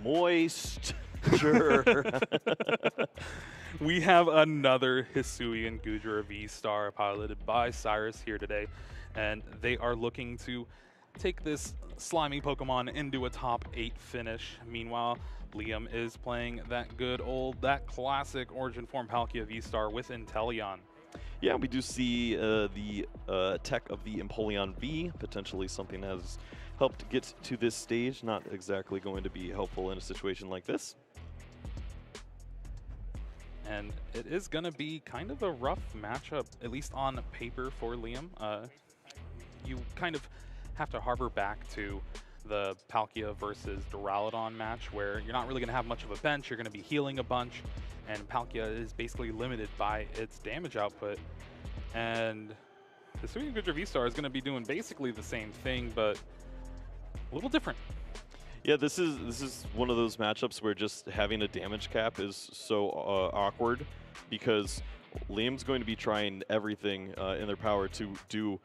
Moist. Sure. We have another Hisuian Gudra V-Star piloted by Cyrus here today, and they are looking to take this slimy Pokemon into a top 8 finish. Meanwhile, Liam is playing that classic Origin Form Palkia V-Star with Inteleon. Yeah, we do see the tech of the Empoleon V, potentially something that has helped get to this stage. Not exactly going to be helpful in a situation like this. And it is going to be kind of a rough matchup, at least on paper for Liam. You kind of have to harbor back to the Palkia versus Duraludon match, where you're not really going to have much of a bench, you're going to be healing a bunch, and Palkia is basically limited by its damage output. And the Hisuian Gudra V-Star is going to be doing basically the same thing, but a little different. Yeah, this is one of those matchups where just having a damage cap is so awkward, because Liam's going to be trying everything in their power to do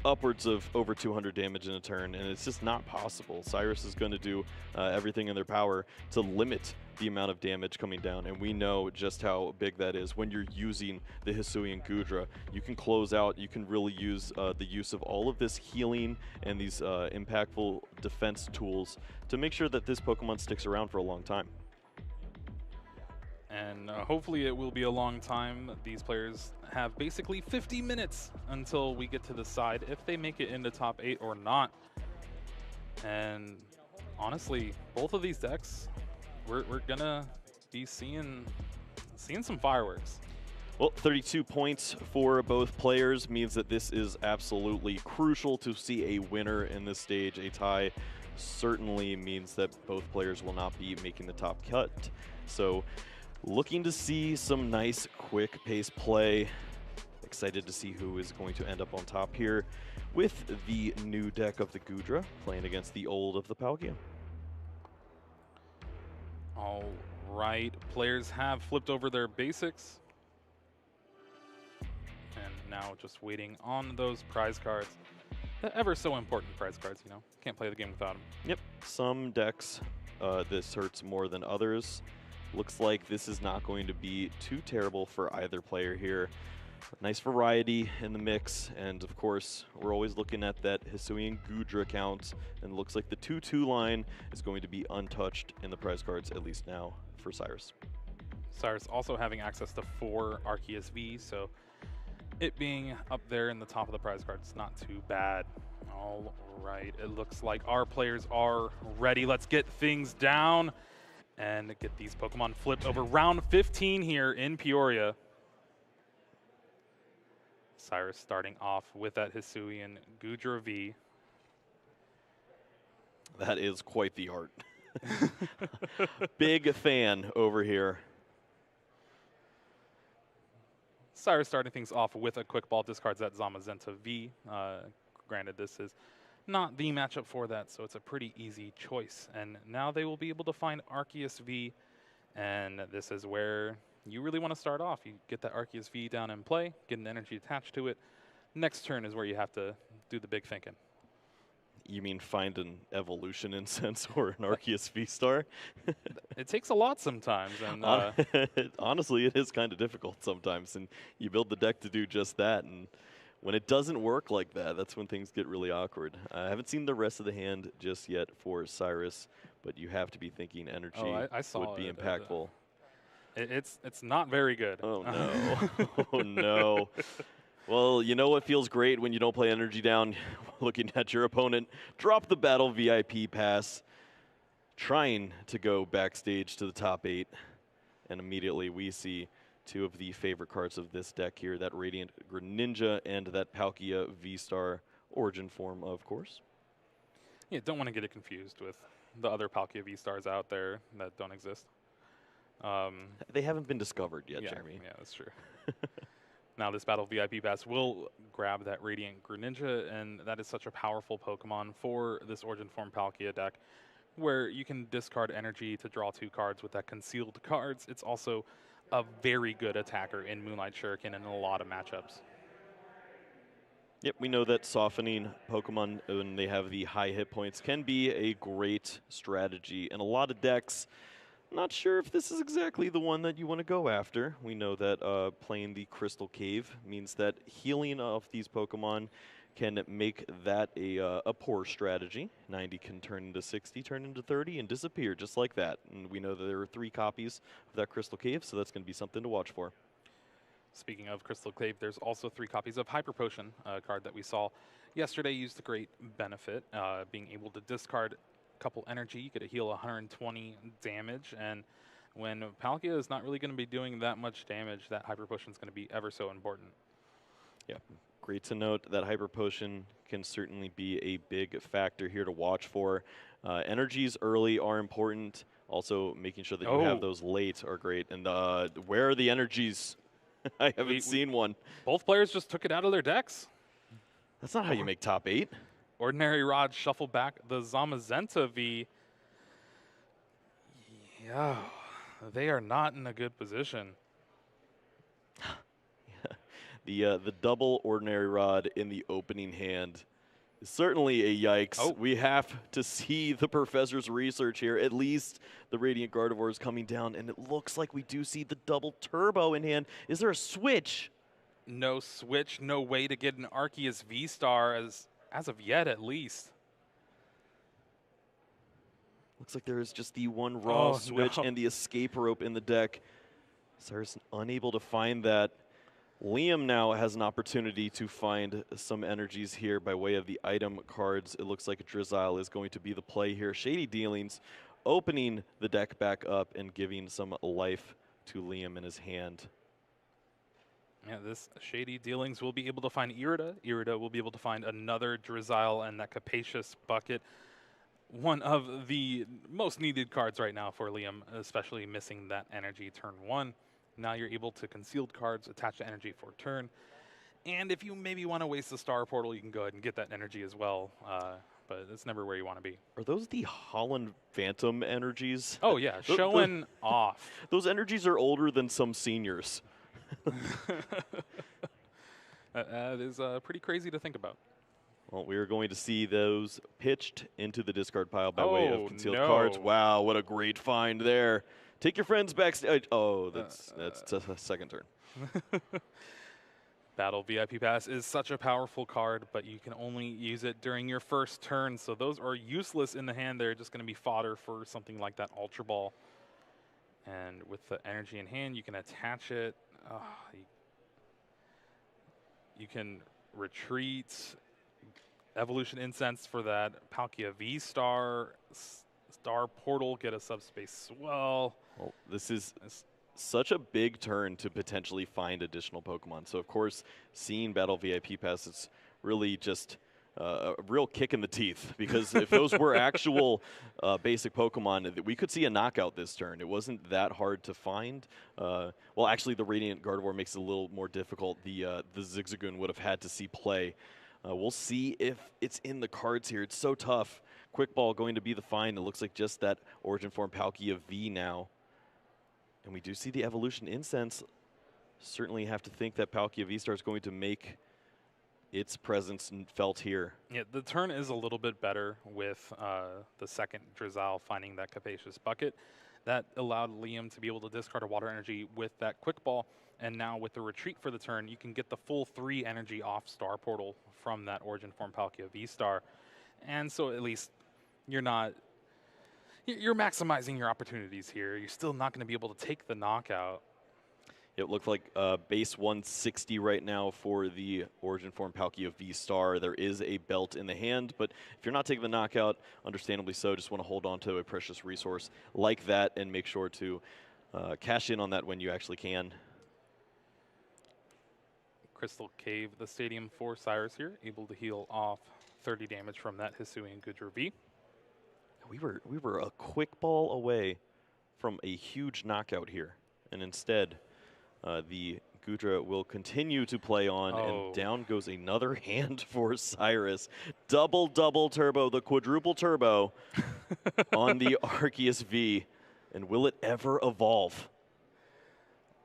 upwards of over 200 damage in a turn, and it's just not possible. Cyrus is going to do everything in their power to limit the amount of damage coming down, and we know just how big that is when you're using the Hisuian Gudra. You can close out, you can really use the use of all of this healing and these impactful defense tools to make sure that this Pokemon sticks around for a long time. And hopefully it will be a long time. These players have basically 50 minutes until we get to decide if they make it into top 8 or not. And honestly, both of these decks, we're gonna be seeing some fireworks. Well, 32 points for both players means that this is absolutely crucial to see a winner in this stage. A tie certainly means that both players will not be making the top cut. So looking to see some nice quick pace play. Excited to see who is going to end up on top here with the new deck of the Gudra playing against the old of the Palkia. All right, players have flipped over their basics. And now just waiting on those prize cards. The ever so important prize cards, you know. Can't play the game without them. Yep, some decks this hurts more than others. Looks like this is not going to be too terrible for either player here. Nice variety in the mix, and of course, we're always looking at that Hisuian Gudra count, and it looks like the 2-2 line is going to be untouched in the prize cards, at least now, for Cyrus. Cyrus also having access to 4 Arceus V, so it being up there in the top of the prize cards, not too bad. All right, it looks like our players are ready. Let's get things down and get these Pokemon flipped over. Round 15 here in Peoria. Cyrus starting off with that Hisuian Gudra V. That is quite the art. Big fan over here. Cyrus starting things off with a quick ball, discards that Zamazenta V. Granted, this is not the matchup for that, so it's a pretty easy choice. And now they will be able to find Arceus V, and this is where you really want to start off. You get that Arceus V down in play, get an energy attached to it. Next turn is where you have to do the big thinking. You mean find an evolution incense or an Arceus V-Star? It takes a lot sometimes. And honestly, it is kind of difficult sometimes, and you build the deck to do just that. And when it doesn't work like that, that's when things get really awkward. I haven't seen the rest of the hand just yet for Cyrus, but you have to be thinking energy would be impactful. It's not very good. Oh, no. Oh, no. Well, you know what feels great when you don't play energy down, looking at your opponent drop the battle VIP pass, trying to go backstage to the top 8, and immediately we see two of the favorite cards of this deck here, that Radiant Greninja and that Palkia V-Star Origin form, of course. Yeah, don't want to get it confused with the other Palkia V-Stars out there that don't exist. They haven't been discovered yet, yeah, Jeremy. Yeah, that's true. Now this Battle VIP Pass will grab that Radiant Greninja, and that is such a powerful Pokemon for this Origin Form Palkia deck, where you can discard energy to draw 2 cards with that concealed cards. It's also a very good attacker in Moonlight Shuriken in a lot of matchups. Yep, we know that softening Pokemon when they have the high hit points can be a great strategy in a lot of decks. Not sure if this is exactly the one that you want to go after. We know that playing the Crystal Cave means that healing of these Pokemon can make that a poor strategy. 90 can turn into 60, turn into 30, and disappear just like that. And we know that there are 3 copies of that Crystal Cave, so that's going to be something to watch for. Speaking of Crystal Cave, there's also 3 copies of Hyper Potion, a card that we saw yesterday used a great benefit, being able to discard a couple energy. You get a heal 120 damage, and when Palkia is not really going to be doing that much damage, that Hyper Potion is going to be ever so important. Yeah, great to note that Hyper Potion can certainly be a big factor here to watch for. Energies early are important. Also, making sure that you have those late are great. And where are the energies? I haven't seen one. Both players just took it out of their decks. That's not how you make top 8. Ordinary Rod shuffle back the Zamazenta V. Yeah, they are not in a good position. The double Ordinary Rod in the opening hand is certainly a yikes. We have to see the Professor's research here. At least the Radiant Gardevoir is coming down, and it looks like we do see the double Turbo in hand. Is there a switch? No switch, no way to get an Arceus V-Star as of yet, at least. Looks like there is just the one raw switch and the escape rope in the deck. Cyrus unable to find that. Liam now has an opportunity to find some energies here by way of the item cards. It looks like Drizzile is going to be the play here. Shady Dealings opening the deck back up and giving some life to Liam in his hand. Yeah, this Shady Dealings will be able to find Irida. Irida will be able to find another Drizzile and that Capacious Bucket. One of the most needed cards right now for Liam, especially missing that energy turn 1. Now you're able to concealed cards attach to energy for a turn. And if you maybe want to waste the Star Portal, you can go ahead and get that energy as well. But it's never where you want to be. Are those the Holland Phantom energies? Oh, yeah. Showing off. Those energies are older than some seniors. That is pretty crazy to think about. Well, we are going to see those pitched into the discard pile by way of concealed cards. Wow, what a great find there. Take your friends backstage. Oh, that's a second turn. Battle VIP Pass is such a powerful card, but you can only use it during your first turn. So those are useless in the hand. They're just going to be fodder for something like that Ultra Ball. And with the energy in hand, you can attach it. You can retreat. Evolution Incense for that Palkia V-Star. Star Portal, get a Subspace Swell. Well, this is such a big turn to potentially find additional Pokemon. So, of course, seeing Battle VIP Pass, it's really just a real kick in the teeth. Because if those were actual basic Pokemon, we could see a knockout this turn. It wasn't that hard to find. Well, actually, the Radiant Gardevoir makes it a little more difficult. The Zigzagoon would have had to see play. We'll see if it's in the cards here. It's so tough. Quick Ball going to be the find. It looks like just that Origin Form Palkia V now. And we do see the Evolution Incense. Certainly have to think that Palkia V-Star is going to make its presence felt here. Yeah, the turn is a little bit better with the second Drizzile finding that Capacious Bucket. That allowed Liam to be able to discard a Water Energy with that Quick Ball. And now with the retreat for the turn, you can get the full 3 energy off Star Portal from that Origin Form Palkia V-Star. And so at least you're maximizing your opportunities here. You're still not going to be able to take the knockout. It looked like base 160 right now for the Origin Form Palkia V-Star. There is a belt in the hand, but if you're not taking the knockout, understandably so, just want to hold on to a precious resource like that and make sure to cash in on that when you actually can. Crystal Cave, the stadium for Cyrus here, able to heal off 30 damage from that Hisuian Goodra V. We were a quick ball away from a huge knockout here, and instead the Goodra will continue to play on, and down goes another hand for Cyrus. Double turbo, the quadruple turbo on the Arceus V, and will it ever evolve?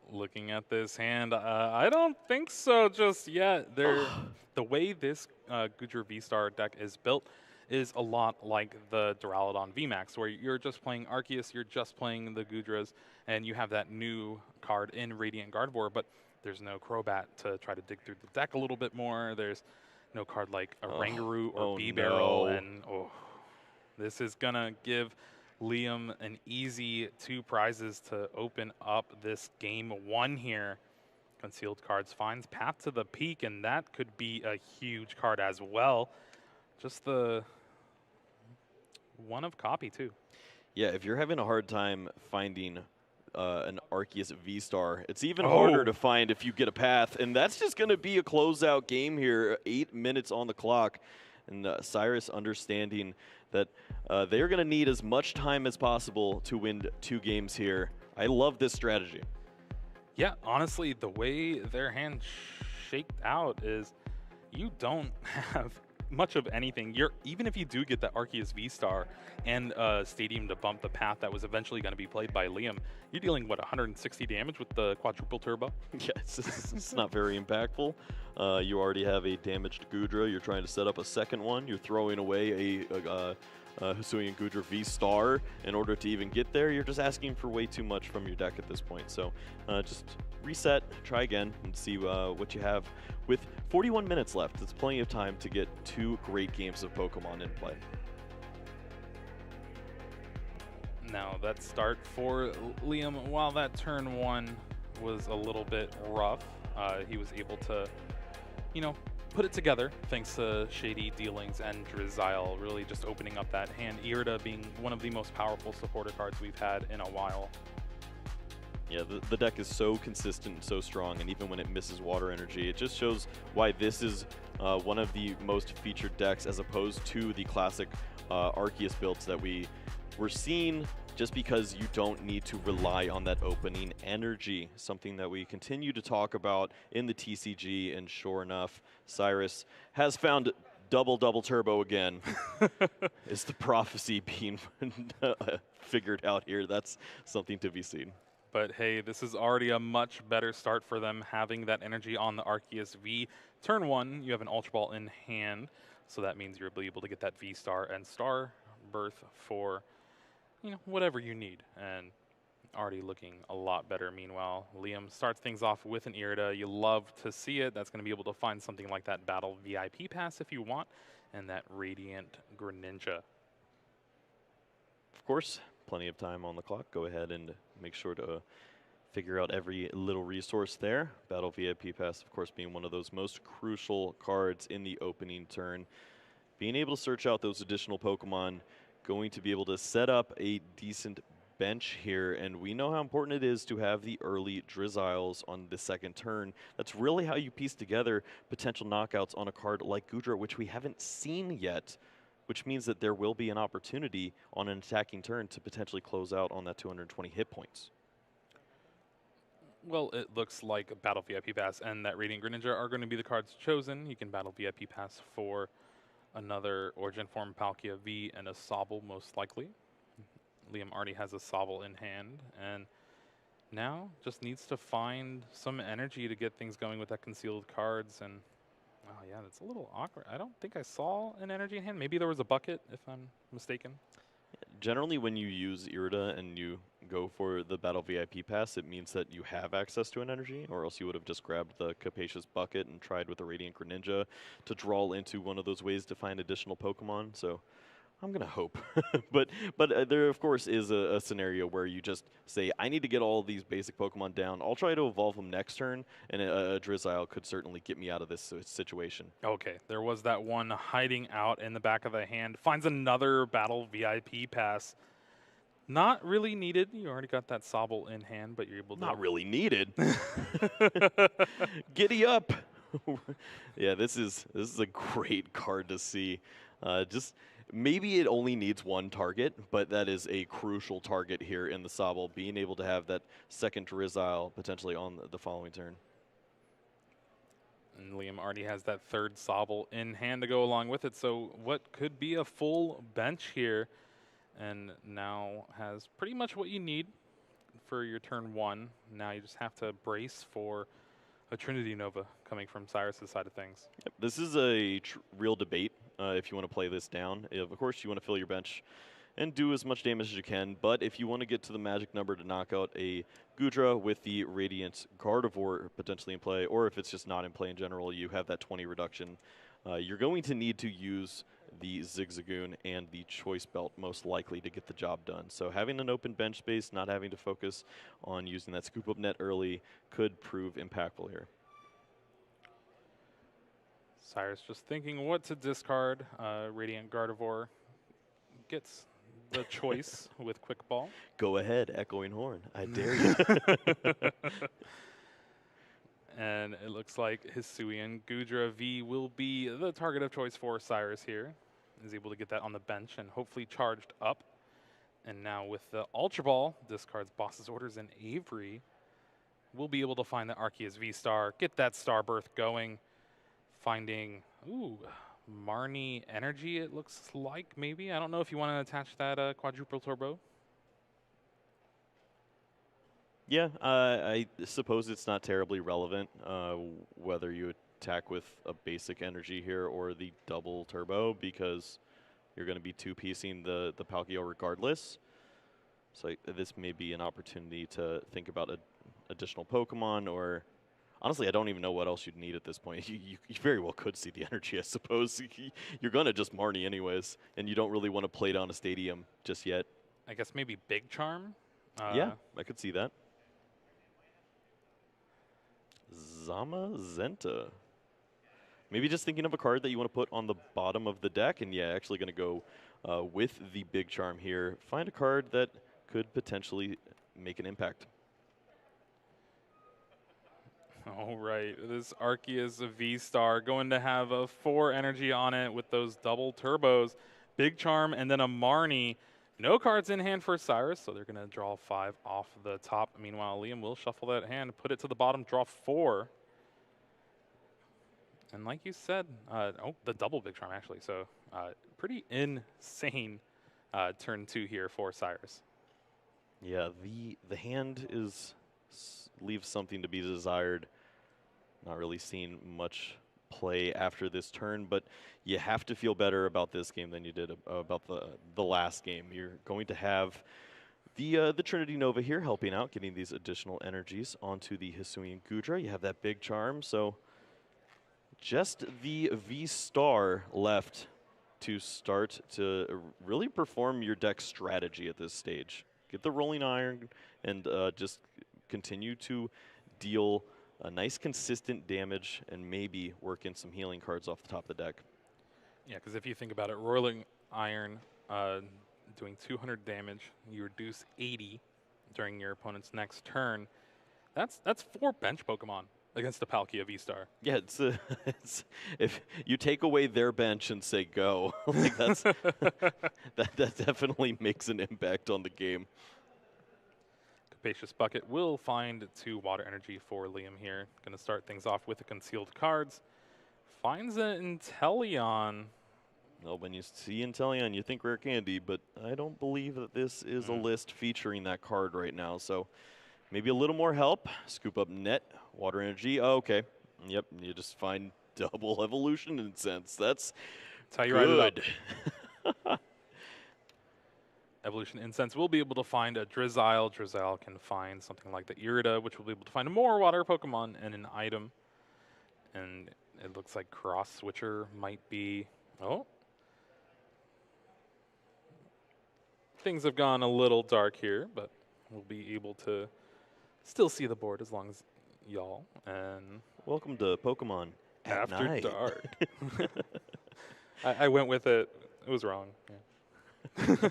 Looking at this hand, I don't think so just yet. The way this Goodra V-Star deck is built is a lot like the Duraludon VMAX, where you're just playing Arceus, you're just playing the Goodras, and you have that new card in Radiant Gardevoir, but there's no Crobat to try to dig through the deck a little bit more. There's no card like a Rangaroo or B-Barrel, and this is going to give Liam an easy 2 prizes to open up this game 1 here. Concealed cards finds Path to the Peak, and that could be a huge card as well. Just the one of copy, too. Yeah, if you're having a hard time finding an Arceus V-Star, it's even harder to find if you get a Path, and that's just going to be a closeout game here, 8 minutes on the clock. And Cyrus understanding that they're going to need as much time as possible to win 2 games here. I love this strategy. Yeah, honestly, the way their hand shaked out is you don't have much of anything. Even if you do get the Arceus V-Star and Stadium to bump the Path that was eventually going to be played by Liam, you're dealing, what, 160 damage with the quadruple turbo? Yeah, it's not very impactful. You already have a damaged Goodra. You're trying to set up a second one. You're throwing away a Hisuian Goodra V-Star in order to even get there. You're just asking for way too much from your deck at this point. So just reset, try again, and see what you have. With 41 minutes left, it's plenty of time to get 2 great games of Pokemon in play. Now that start for Liam, while that turn 1 was a little bit rough, he was able to, put it together thanks to Shady Dealings and Drizzile really just opening up that hand. Irida being one of the most powerful supporter cards we've had in a while. Yeah, the deck is so consistent and so strong, and even when it misses water energy, it just shows why this is one of the most featured decks as opposed to the classic Arceus builds that we're seeing, just because you don't need to rely on that opening energy, something that we continue to talk about in the TCG, and sure enough, Cyrus has found double turbo again. Is the prophecy being figured out here? That's something to be seen. But hey, this is already a much better start for them, having that energy on the Arceus V. Turn 1, you have an Ultra Ball in hand, so that means you'll be able to get that V-Star and Star Birth for whatever you need, and already looking a lot better. Meanwhile, Liam starts things off with an Irida. You love to see it. That's going to be able to find something like that Battle VIP pass if you want, and that Radiant Greninja. Of course, plenty of time on the clock. Go ahead and make sure to figure out every little resource there. Battle VIP pass, of course, being one of those most crucial cards in the opening turn. Being able to search out those additional Pokemon, going to be able to set up a decent bench here, and we know how important it is to have the early Drizziles on the second turn. That's really how you piece together potential knockouts on a card like Goodra, which we haven't seen yet, which means that there will be an opportunity on an attacking turn to potentially close out on that 220 hit points. Well, it looks like Battle VIP Pass and that Radiant Greninja are going to be the cards chosen. You can Battle VIP Pass for another Origin Form Palkia V and a Sobble, most likely. Liam already has a Sobble in hand, and now just needs to find some energy to get things going with that concealed cards. And oh yeah, that's a little awkward. I don't think I saw an energy in hand. Maybe there was a bucket, if I'm mistaken. Generally, when you use Irida and you go for the Battle VIP pass, it means that you have access to an energy, or else you would have just grabbed the Capacious Bucket and tried with the Radiant Greninja to draw into one of those ways to find additional Pokemon. So I'm going to hope. but there, of course, is a scenario where you just say, I need to get all these basic Pokemon down. I'll try to evolve them next turn, and a Drizzile could certainly get me out of this situation. Okay, there was that one hiding out in the back of the hand. Finds another Battle VIP pass. Not really needed. You already got that Sobble in hand, but you're able to... Not really needed. Giddy up. Yeah, this is a great card to see. Just... Maybe it only needs one target, but that is a crucial target here in the Sobble, being able to have that second Drizzile potentially on the following turn. And Liam already has that third Sobble in hand to go along with it, so what could be a full bench here, and now has pretty much what you need. for your turn 1. Now you just have to brace for a Trinity Nova coming from Cyrus's side of things. Yep, this is a real debate if you want to play this down. Of course, you want to fill your bench and do as much damage as you can, but if you want to get to the magic number to knock out a Gudra with the Radiant Gardevoir potentially in play, or if it's just not in play in general, you have that 20 reduction, you're going to need to use the Zigzagoon and the Choice Belt most likely to get the job done. So having an open bench space, not having to focus on using that scoop up net early could prove impactful here. Cyrus just thinking what to discard. Radiant Gardevoir gets the choice with Quick Ball. Go ahead, Echoing Horn. I dare you. And it looks like Hisuian Gudra V will be the target of choice for Cyrus here. Is able to get that on the bench and hopefully charged up. And now with the Ultra Ball, discards Boss's Orders, and Avery will be able to find the Arceus V-Star, get that Starbirth going, finding, Marnie Energy, it looks like, maybe. I don't know if you want to attach that quadruple turbo. Yeah, I suppose it's not terribly relevant whether you attack with a basic energy here or the double turbo, because you're going to be two-piecing the Palkia regardless. So this may be an opportunity to think about additional Pokemon, or honestly, I don't even know what else you'd need at this point. You very well could see the energy, I suppose. You're going to just Marnie anyways, and you don't really want to play down a stadium just yet. I guess maybe Big Charm? Yeah, I could see that. Zamazenta. Maybe just thinking of a card that you want to put on the bottom of the deck, and yeah, actually going to go with the Big Charm here. Find a card that could potentially make an impact. All right, this Arceus V-Star going to have a 4 energy on it with those double turbos. Big Charm and then a Marnie. No cards in hand for Cyrus, so they're going to draw 5 off the top. Meanwhile, Liam will shuffle that hand, put it to the bottom, draw 4. And like you said, the double Big Charm, actually. So pretty insane turn 2 here for Cyrus. Yeah, the hand leaves something to be desired. Not really seeing much play after this turn, but you have to feel better about this game than you did about the last game. You're going to have the Trinity Nova here helping out, getting these additional energies onto the Hisuian Gudra. You have that Big Charm, so just the V-Star left to start to really perform your deck strategy at this stage. Get the Rolling Iron and just continue to deal a nice consistent damage and maybe work in some healing cards off the top of the deck. Yeah, because if you think about it, Rolling Iron doing 200 damage, you reduce 80 during your opponent's next turn. That's 4 bench Pokemon against the Palkia V-Star. Yeah, it's if you take away their bench and say go, like that definitely makes an impact on the game. Capacious Bucket will find 2 water energy for Liam here. Going to start things off with the concealed cards. Finds an Inteleon. Well, when you see Inteleon, you think Rare Candy, but I don't believe that this is a list featuring that card right now. So maybe a little more help. Scoop up net, water energy. Oh, okay. Yep, you just find double evolution incense. That's how you good. Write it up. Evolution Incense will be able to find a Drizzile. Drizzile can find something like the Irida, which will be able to find more water Pokemon and an item. And it looks like Cross Switcher might be... Oh. Things have gone a little dark here, but we'll be able to still see the board as long as y'all. And welcome to Pokemon at After night. Dark. I went with it. It was wrong. Yeah.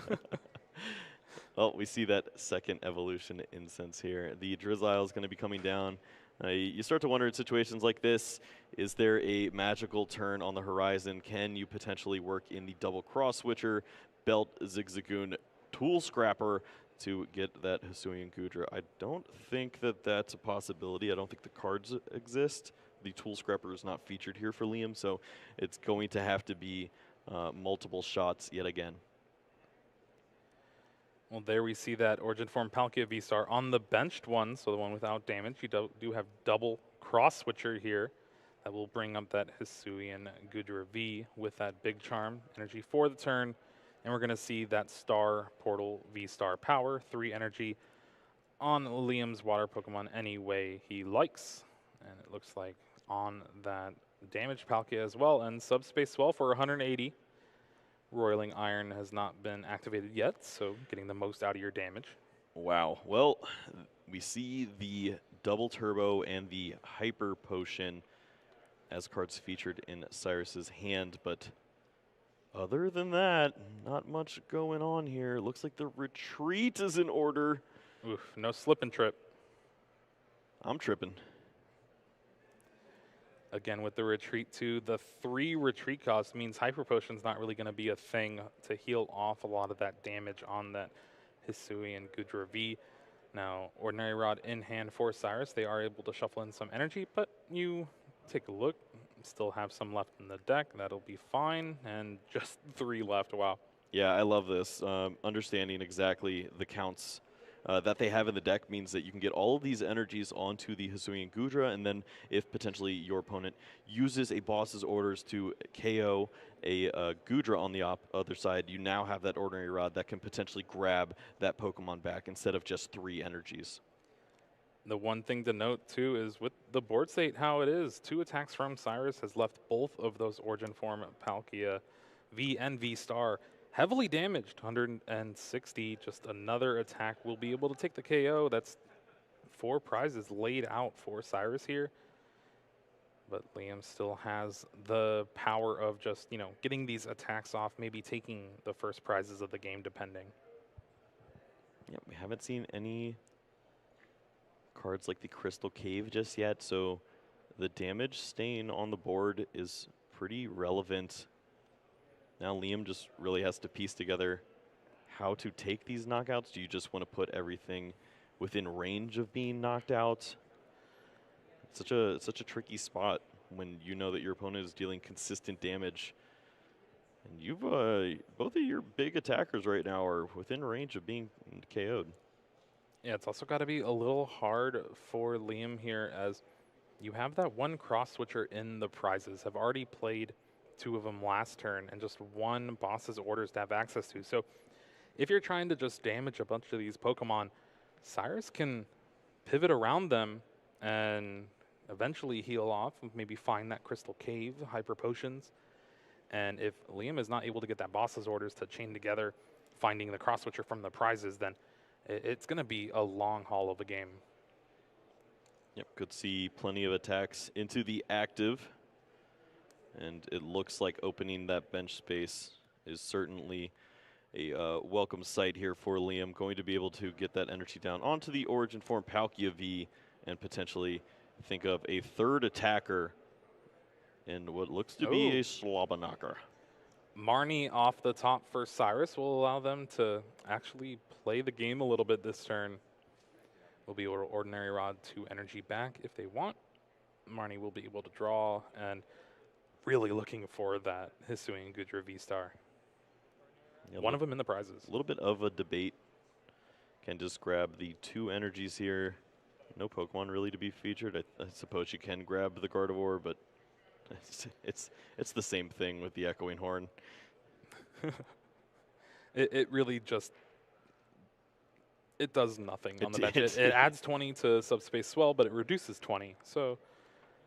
Well, we see that second evolution incense here. The Drizzile is going to be coming down. You start to wonder in situations like this, is there a magical turn on the horizon? Can you potentially work in the double cross switcher, belt Zigzagoon, tool scrapper to get that Hisuian Gudra? I don't think that that's a possibility. I don't think the cards exist. The tool scrapper is not featured here for Liam, so it's going to have to be multiple shots yet again. Well, there we see that Origin Form Palkia V-Star on the benched one, so the one without damage. You do have double cross switcher here. That will bring up that Hisuian Gudra V with that big charm energy for the turn. And we're going to see that Star Portal V-Star power, 3 energy on Liam's water Pokemon any way he likes. And it looks like on that damage Palkia as well. And Subspace Swell for 180. Roiling Iron has not been activated yet, so getting the most out of your damage. Wow. Well, we see the Double Turbo and the Hyper Potion as cards featured in Cyrus's hand, but other than that, not much going on here. Looks like the retreat is in order. Oof, no slip and trip. I'm tripping. Again, with the retreat too, the 3 retreat cost means Hyper Potion's not really going to be a thing to heal off a lot of that damage on that Hisuian Gudra V. Now, Ordinary Rod in hand for Cyrus. They are able to shuffle in some energy, but you take a look, still have some left in the deck. That'll be fine, and just 3 left. Wow. Yeah, I love this. Understanding exactly the counts that they have in the deck means that you can get all of these energies onto the Hisuian Gudra, and then if potentially your opponent uses a boss's orders to KO a Gudra on the other side, you now have that Ordinary Rod that can potentially grab that Pokemon back instead of just 3 energies. The one thing to note, too, is with the board state how it is, 2 attacks from Cyrus has left both of those Origin Form Palkia V and V-Star heavily damaged, 160. Just another attack will be able to take the KO. That's 4 prizes laid out for Cyrus here. But Liam still has the power of just, you know, getting these attacks off, maybe taking the first prizes of the game, depending. Yeah, we haven't seen any cards like the Crystal Cave just yet, so the damage staying on the board is pretty relevant. Now Liam just really has to piece together how to take these knockouts. Do you just want to put everything within range of being knocked out? It's such a tricky spot when you know that your opponent is dealing consistent damage. And you've both of your big attackers right now are within range of being KO'd. Yeah, it's also got to be a little hard for Liam here, as you have that one cross switcher in the prizes. Have already played 2 of them last turn and just 1 boss's orders to have access to. So if you're trying to just damage a bunch of these Pokemon, Cyrus can pivot around them and eventually heal off, maybe find that Crystal Cave, Hyper Potions. And if Liam is not able to get that boss's orders to chain together, finding the cross switcher from the prizes, then it's going to be a long haul of a game. Yep, could see plenty of attacks into the active. And it looks like opening that bench space is certainly a welcome sight here for Liam. Going to be able to get that energy down onto the Origin Form Palkia V and potentially think of a 3rd attacker in what looks to be a Slobberknocker. Marnie off the top for Cyrus will allow them to actually play the game a little bit this turn. Will be able to Ordinary Rod 2 energy back if they want. Marnie will be able to draw, and really looking for that Hisuian Gudra V-Star. Yeah, one of them in the prizes. A little bit of a debate. Can just grab the 2 energies here. No Pokemon really to be featured. I suppose you can grab the Gardevoir, but it's the same thing with the Echoing Horn. It really just, it does nothing on the bench. It adds 20 to Subspace Swell, but it reduces 20. So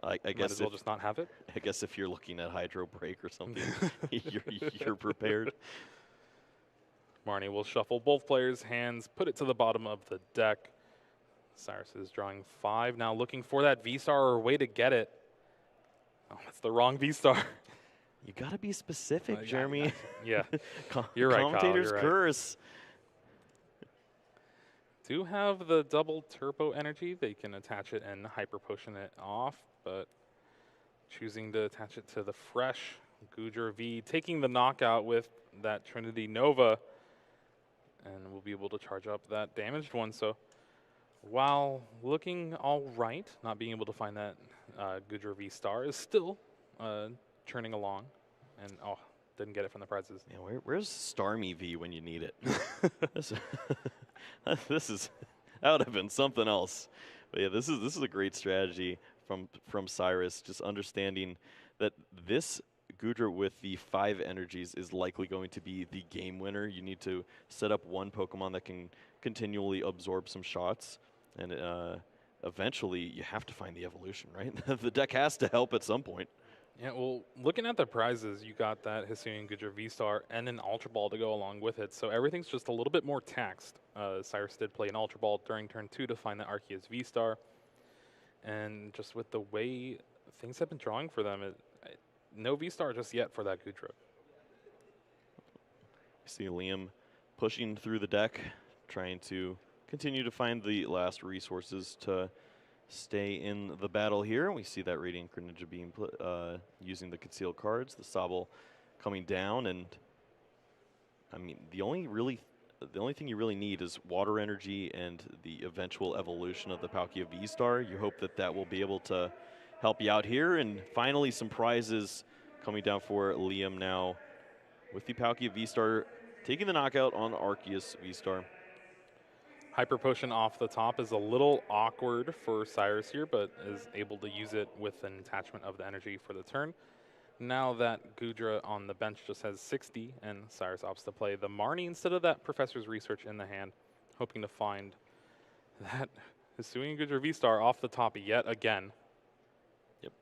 I guess might as well just not have it. I guess if you're looking at Hydro Break or something, you're prepared. Marnie will shuffle both players' hands, put it to the bottom of the deck. Cyrus is drawing 5. Now looking for that V-Star or a way to get it. Oh, it's the wrong V-Star. You got to be specific, Jeremy. Yeah, you're right, Commentator's Kyle, curse. Do have the double turbo energy. They can attach it and Hyper Potion it off, but choosing to attach it to the fresh Gudra V, taking the knockout with that Trinity Nova, and we'll be able to charge up that damaged one. So while looking all right, not being able to find that Gudra V-Star is still churning along. And didn't get it from the prizes. Yeah, where's Starmie V when you need it? this, that would have been something else. But yeah, this is a great strategy from Cyrus, just understanding that this Gudra with the 5 energies is likely going to be the game winner. You need to set up one Pokemon that can continually absorb some shots, and eventually you have to find the evolution, right? The deck has to help at some point. Yeah, well, looking at the prizes, you got that Hisuian Gudra V-Star and an Ultra Ball to go along with it, so everything's just a little bit more taxed. Cyrus did play an Ultra Ball during turn 2 to find the Arceus V-Star, and just with the way things have been drawing for them, no V-Star just yet for that Gudra. See Liam pushing through the deck, trying to continue to find the last resources to stay in the battle here. We see that Radiant Greninja being using the concealed cards, the Sobble coming down, and I mean the only thing you really need is water energy and the eventual evolution of the Palkia V-Star. You hope that that will be able to help you out here, and finally some prizes coming down for Liam now with the Palkia V-Star taking the knockout on Arceus V-Star. Hyper Potion off the top is a little awkward for Cyrus here, but is able to use it with an attachment of the energy for the turn. Now that Gudra on the bench just has 60, and Cyrus opts to play the Marnie instead of that Professor's Research in the hand, hoping to find that Hisuian Gudra V-Star off the top yet again. Yep.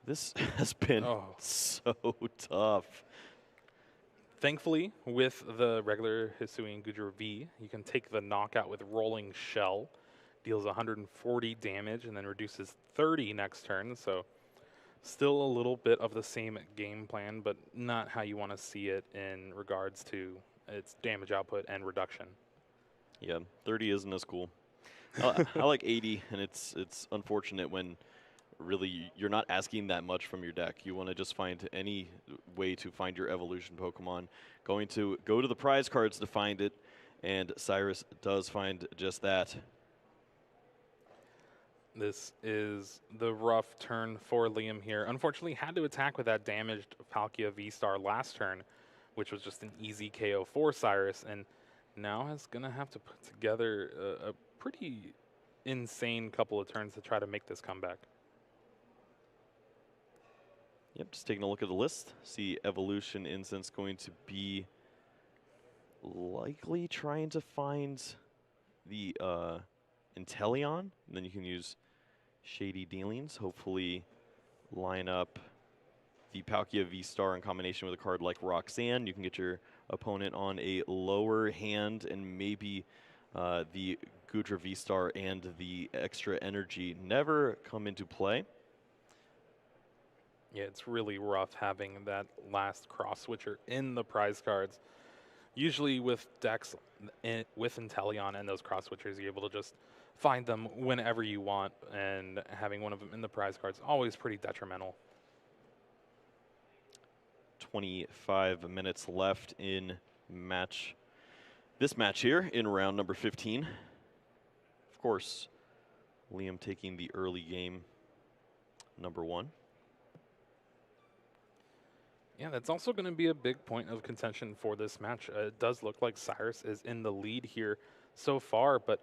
This has been so tough. Thankfully, with the regular Hisuian Gudra V, you can take the knockout with Rolling Shell, deals 140 damage, and then reduces 30 next turn, so still a little bit of the same game plan, but not how you want to see it in regards to its damage output and reduction. Yeah, 30 isn't as cool. I like 80, and it's unfortunate when really you're not asking that much from your deck. You want to just find any way to find your evolution Pokemon. Going to go to the prize cards to find it, and Cyrus does find just that. This is the rough turn for Liam here. Unfortunately, had to attack with that damaged Palkia V-Star last turn, which was just an easy KO for Cyrus, and now is going to have to put together a pretty insane couple of turns to try to make this comeback. Yep, just taking a look at the list. See Evolution Incense going to be likely trying to find the Inteleon. And then you can use Shady Dealings. Hopefully line up the Palkia V-Star in combination with a card like Roxanne. You can get your opponent on a lower hand, and maybe the Gudra V-Star and the extra energy never come into play. Yeah, it's really rough having that last cross switcher in the prize cards. Usually with decks with Inteleon and those cross switchers, you're able to just find them whenever you want, and having one of them in the prize cards always pretty detrimental. 25 minutes left in this match here in round number 15. Of course, Liam taking the early game, number 1. Yeah, that's also going to be a big point of contention for this match. It does look like Cyrus is in the lead here so far, but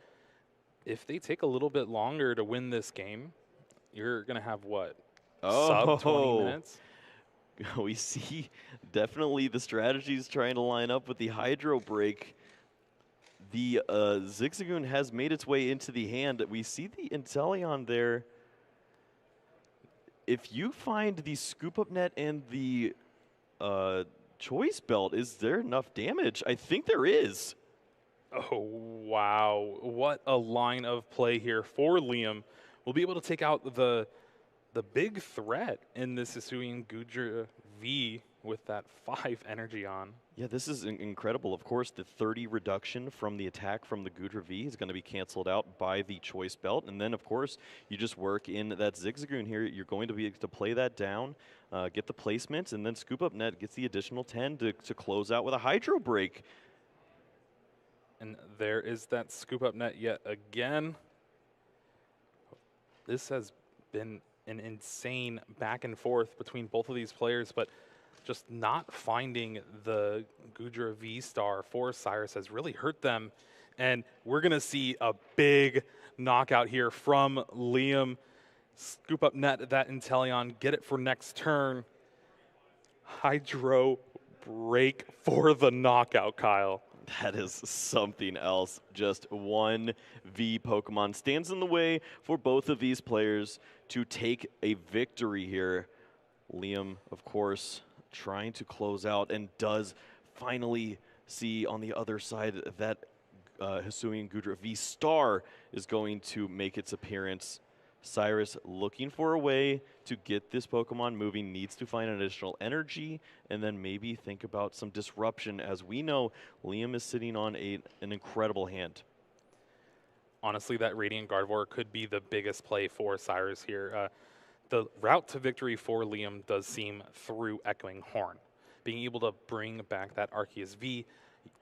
if they take a little bit longer to win this game, you're going to have what? Sub 20 minutes? We see definitely the strategies trying to line up with the Hydro Break. The Zigzagoon has made its way into the hand. We see the Inteleon there. If you find the Scoop Up Net and the Choice Belt, is there enough damage? I think there is. Oh, wow. What a line of play here for Liam. We'll be able to take out the big threat in this Hisuian Gudra V with that 5 energy on. Yeah, this is incredible. Of course, the 30 reduction from the attack from the Gudra V is going to be canceled out by the Choice Belt. And then, of course, you just work in that Zigzagoon here. You're going to be able to play that down, get the placement, and then Scoop Up Net gets the additional 10 to close out with a Hydro Break. And there is that Scoop Up Net yet again. This has been an insane back and forth between both of these players, but just not finding the Gudra V-Star for Cyrus has really hurt them. And we're going to see a big knockout here from Liam. Scoop up net that Inteleon, get it for next turn. Hydro break for the knockout, Kyle. That is something else. Just one V Pokemon stands in the way for both of these players to take a victory here. Liam, of course, trying to close out and does finally see on the other side that Hisuian Gudra V-Star is going to make its appearance. Cyrus looking for a way to get this Pokemon moving, needs to find additional energy, and then maybe think about some disruption, as we know Liam is sitting on an incredible hand. Honestly, that Radiant Gardevoir could be the biggest play for Cyrus here. The route to victory for Liam does seem through Echoing Horn. Being able to bring back that Arceus V,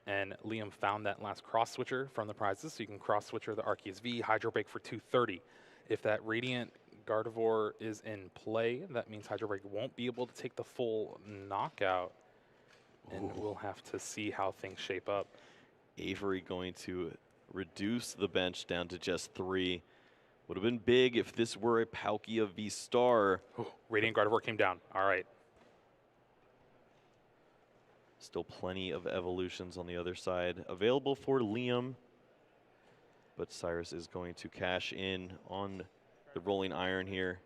and Liam found that last cross-switcher from the prizes, so you can cross-switcher the Arceus V, Hydro Break for 230. If that Radiant Gardevoir is in play, that means Hydro Break won't be able to take the full knockout, and we'll have to see how things shape up. Avery going to reduce the bench down to just 3. Would have been big if this were a Palkia V-Star. Radiant Gardevoir came down. All right. Still plenty of evolutions on the other side available for Liam. But Cyrus is going to cash in on the Rolling Iron here.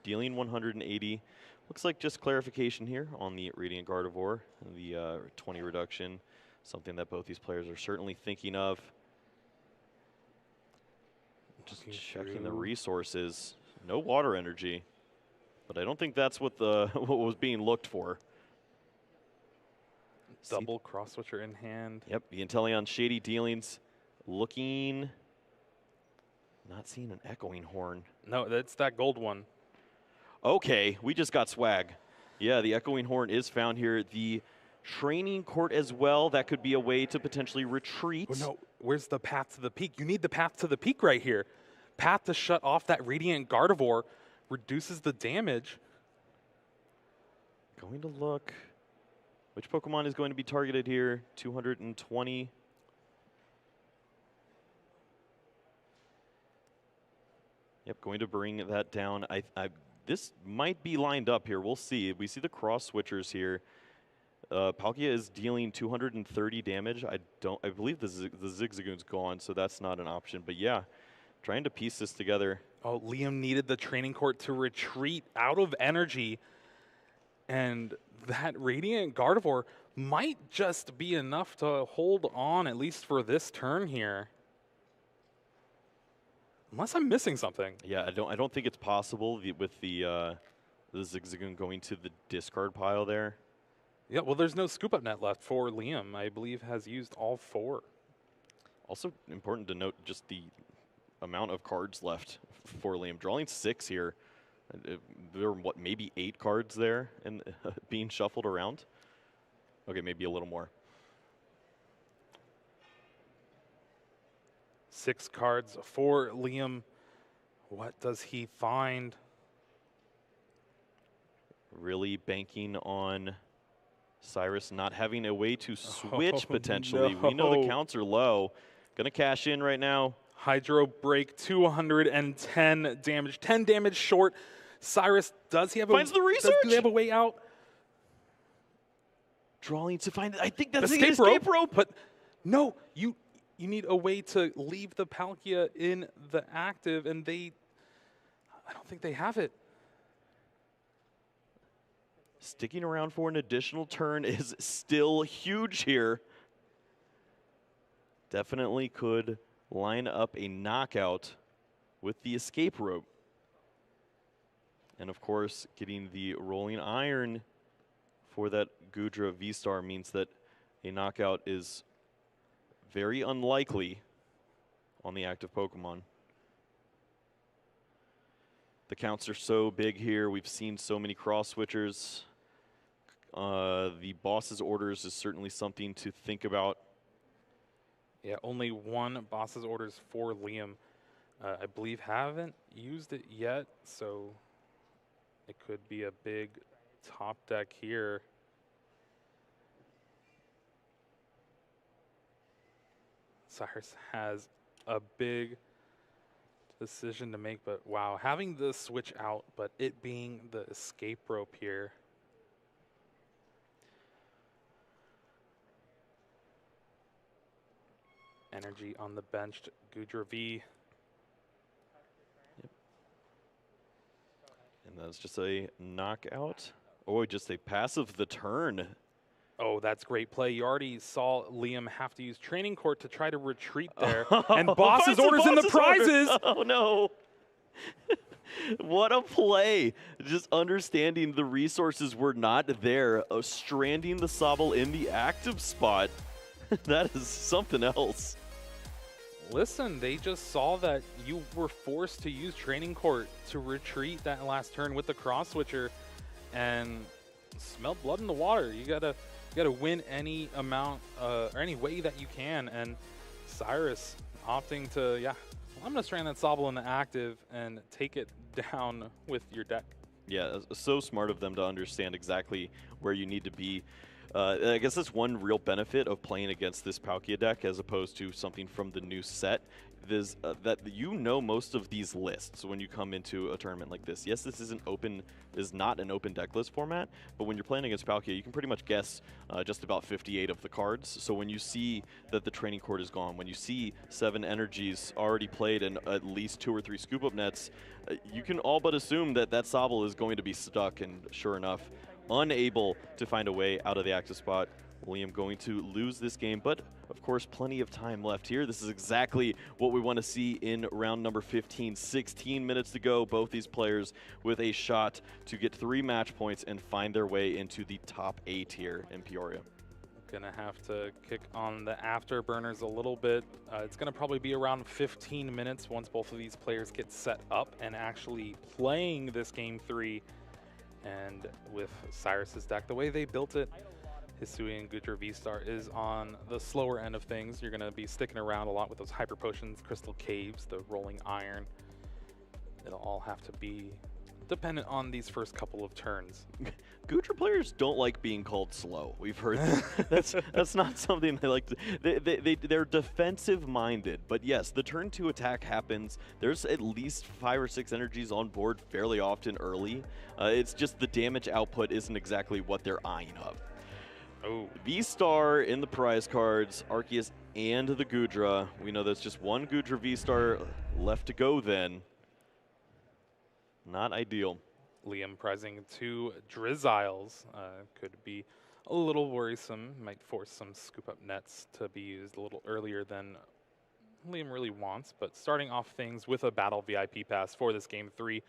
Dealing 180. Looks like just clarification here on the Radiant Gardevoir. The 20 reduction. Something that both these players are certainly thinking of. Just checking the resources. No water energy. But I don't think that's what what was being looked for. Double cross switcher in hand. Yep, the Inteleon shady dealings. Looking, not seeing an Echoing Horn. No, that's that gold one. Okay, we just got swag. Yeah, the Echoing Horn is found here. The training court as well, that could be a way to potentially retreat. Oh, no, where's the path to the peak? You need the path to the peak right here. Path to shut off that Radiant Gardevoir reduces the damage. Going to look. Which Pokemon is going to be targeted here? 220. Yep, going to bring that down. This might be lined up here. We'll see. We see the cross switchers here. Palkia is dealing 230 damage. I believe the Zigzagoon's gone, so that's not an option. But yeah, trying to piece this together. Oh, Liam needed the training court to retreat out of energy. And that Radiant Gardevoir might just be enough to hold on, at least for this turn here. Unless I'm missing something. Yeah, I don't think it's possible with the Zigzagoon going to the discard pile there. Yeah, well, there's no scoop up net left for Liam. I believe has used all 4. Also important to note just the amount of cards left for Liam. Drawing 6 here. There are, what, maybe 8 cards there and being shuffled around? Okay, maybe a little more. 6 cards for Liam. What does he find? Really banking on Cyrus not having a way to switch potentially. No. We know the counts are low. Gonna cash in right now. Hydro Break, 210 damage, 10 damage short. Cyrus, does he have Finds the research. Do they have a way out? Drawing to find, I think that's the escape rope. But no, you need a way to leave the Palkia in the active, and I don't think they have it. Sticking around for an additional turn is still huge here. Definitely could line up a knockout with the escape rope. And of course, getting the Rolling Iron for that Gudra V-Star means that a knockout is very unlikely on the active Pokemon. The counts are so big here. We've seen so many cross switchers. The boss's orders is certainly something to think about. Yeah, only 1 boss's orders for Liam. I believe haven't used it yet, so it could be a big top deck here. Cyrus has a big decision to make, but wow, having the switch out, but it being the escape rope here. Energy on the bench, Gudra V. Yep. And that's just a knockout. Oh, just a passive the turn. Oh, that's great play. You already saw Liam have to use training court to try to retreat there. And boss's orders in the prizes. Oh, no. What a play. Just understanding the resources were not there. Stranding the Sobble in the active spot. That is something else. Listen, they just saw that you were forced to use training court to retreat that last turn with the cross switcher and smelled blood in the water. You gotta win any amount or any way that you can. And Cyrus opting to, yeah, I'm gonna strand that Sobble in the active and take it down with your deck. Yeah, so smart of them to understand exactly where you need to be. I guess that's one real benefit of playing against this Palkia deck as opposed to something from the new set. Is that you know most of these lists when you come into a tournament like this. Yes, this is not an open deck list format, but when you're playing against Palkia, you can pretty much guess just about 58 of the cards. So when you see that the training court is gone, when you see 7 energies already played and at least 2 or 3 scoop up nets, you can all but assume that that Sobble is going to be stuck, and sure enough, unable to find a way out of the active spot. Liam going to lose this game, but of course plenty of time left here. This is exactly what we want to see in round number 15. 16 minutes to go. Both these players with a shot to get 3 match points and find their way into the top 8 here in Peoria. Gonna have to kick on the afterburners a little bit. It's gonna probably be around 15 minutes once both of these players get set up and actually playing this game 3. And with Cyrus's deck, the way they built it, Hisui and Gudra V-Star is on the slower end of things. You're going to be sticking around a lot with those Hyper Potions, Crystal Caves, the Rolling Iron. It'll all have to be dependent on these first couple of turns. Gudra players don't like being called slow. We've heard that's not something they like to. They're defensive-minded, but yes, the turn 2 attack happens. There's at least 5 or 6 energies on board fairly often early. It's just the damage output isn't exactly what they're eyeing up. Oh, V-Star in the prize cards, Arceus and the Gudra. We know there's just one Gudra V-Star left to go then. Not ideal. Liam prizing 2 Drizziles could be a little worrisome. Might force some scoop up nets to be used a little earlier than Liam really wants, but starting off things with a battle VIP pass for this game 3,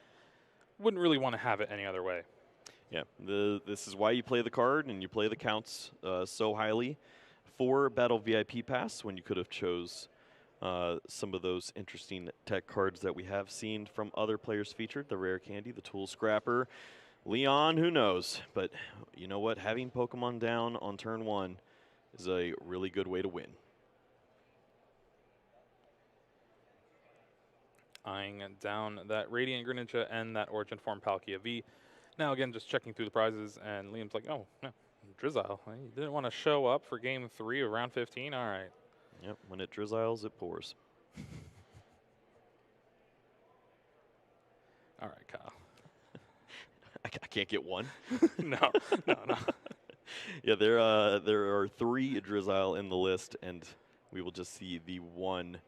wouldn't really want to have it any other way. Yeah, this is why you play the card and you play the counts so highly for Battle VIP Pass when you could have chose some of those interesting tech cards that we have seen from other players featured, the Rare Candy, the Tool Scrapper, Leon, who knows. But you know what? Having Pokemon down on turn 1 is a really good way to win. Eyeing down that Radiant Greninja and that Origin Form Palkia V. Now again, just checking through the prizes, and Liam's like, oh, no, Drizzile. You didn't want to show up for game 3 of round 15? All right. Yep, when it Drizziles, it pours. All right, Kyle. I can't get one? No. Yeah, there are 3 Drizzile in the list, and we will just see the one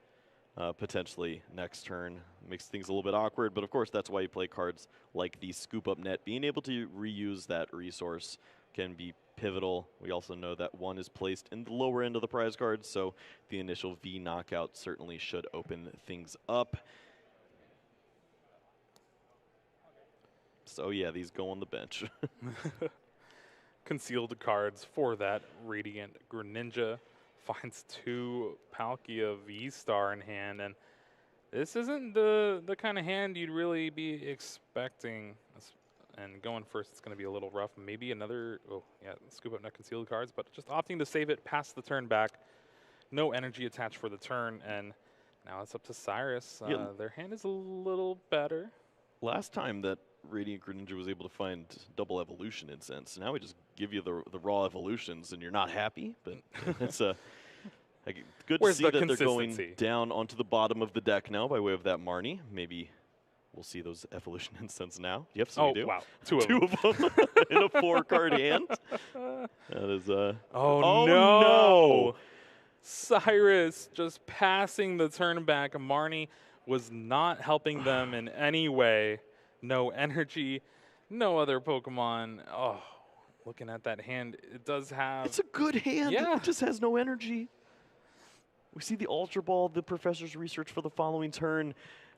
potentially next turn. Makes things a little bit awkward, but of course that's why you play cards like the Scoop Up Net. Being able to reuse that resource can be pivotal. We also know that 1 is placed in the lower end of the prize cards, so the initial V knockout certainly should open things up. So yeah, these go on the bench. Concealed cards for that Radiant Greninja. Finds 2 Palkia V-Star in hand, and this isn't the kind of hand you'd really be expecting. And going first, it's going to be a little rough. Maybe another, oh yeah, scoop up net concealed cards, but just opting to save it past the turn back. No energy attached for the turn, and now it's up to Cyrus. Yeah. Their hand is a little better. Last time that Radiant Greninja was able to find double evolution incense. Now we just give you the raw evolutions, and you're not happy. But it's good to Where's see the that they're going consistency? down onto the bottom of the deck now by way of that Marnie. Maybe we'll see those evolution incense now. Yep, so we do. Wow. Two of Two them. of them in a 4-card hand. That is Oh, no! Cyrus just passing the turn back. Marnie was not helping them in any way. No energy, no other Pokemon. Oh, looking at that hand, it does have... It's a good hand. Yeah. It just has no energy. We see the Ultra Ball, the professor's research for the following turn.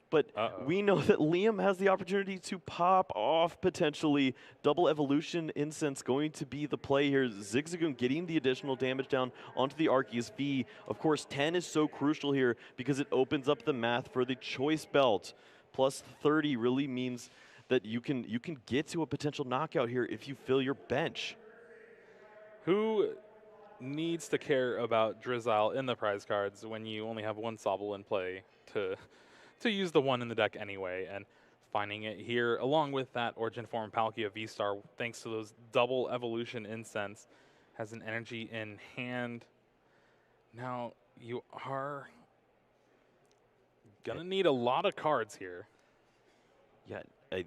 But we know that Liam has the opportunity to pop off potentially. Double evolution incense going to be the play here. Zigzagoon getting the additional damage down onto the Arceus V. Of course, 10 is so crucial here because it opens up the math for the choice belt. Plus 30 really means that you can get to a potential knockout here if you fill your bench. Who needs to care about Drizzile in the prize cards when you only have one Sobble in play to use the one in the deck anyway? And finding it here, along with that Origin Form Palkia V-Star, thanks to those double evolution incense, has an energy in hand. Now, you are gonna need a lot of cards here. Yeah, I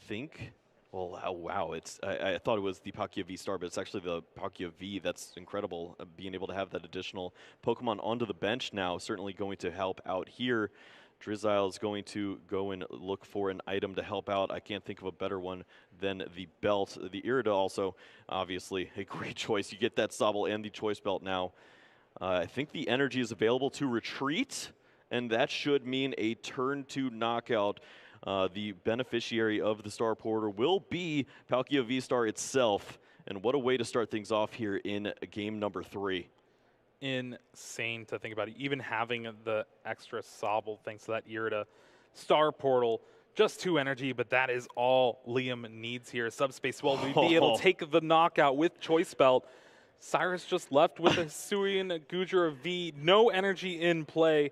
think. Well, wow! I thought it was the Palkia V-Star, but it's actually the Palkia V. That's incredible. Being able to have that additional Pokemon onto the bench now certainly going to help out here. Drizzile is going to go and look for an item to help out. I can't think of a better one than the belt. The Irida also, obviously, a great choice. You get that Sobble and the choice belt now. I think the energy is available to retreat, and that should mean a turn 2 knockout. The beneficiary of the Star Portal will be Palkia V-Star itself. And what a way to start things off here in game number 3. Insane to think about it. Even having the extra Sobble thanks to that Irida Star Portal, just 2 energy, but that is all Liam needs here. Subspace will be able to take the knockout with Choice Belt. Cyrus just left with a Hisuian Gudra V, no energy in play,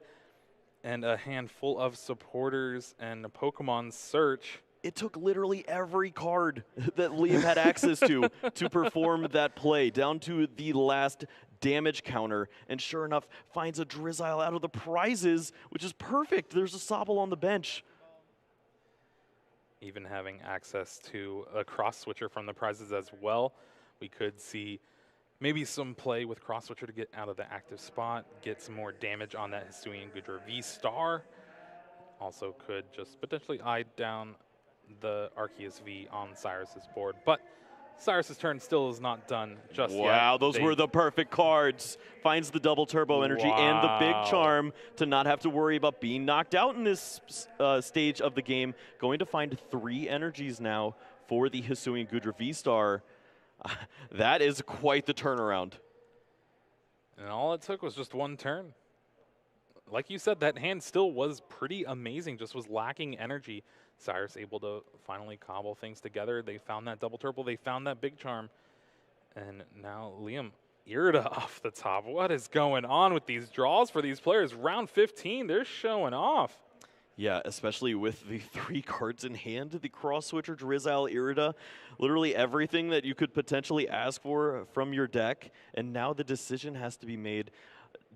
and a handful of supporters and a Pokemon search. It took literally every card that Liam had access to perform that play, down to the last damage counter, and sure enough, finds a Drizzile out of the prizes, which is perfect. There's a Sobble on the bench. Even having access to a cross switcher from the prizes as well, we could see maybe some play with cross switcher to get out of the active spot, get some more damage on that Hisuian Gudra V-Star. Also could just potentially eye down the Arceus V on Cyrus's board, but Cyrus's turn still is not done just yet. Wow, those were the perfect cards. Finds the double turbo energy and the big charm to not have to worry about being knocked out in this stage of the game. Going to find 3 energies now for the Hisuian Gudra V-Star. That is quite the turnaround. And all it took was just 1 turn. Like you said, that hand still was pretty amazing, just was lacking energy. Cyrus able to finally cobble things together. They found that double turbo, they found that big charm. And now Liam, Irida off the top. What is going on with these draws for these players? Round 15, they're showing off. Yeah, especially with the 3 cards in hand, the cross switcher, Drizzile, Irida, literally everything that you could potentially ask for from your deck. And now the decision has to be made.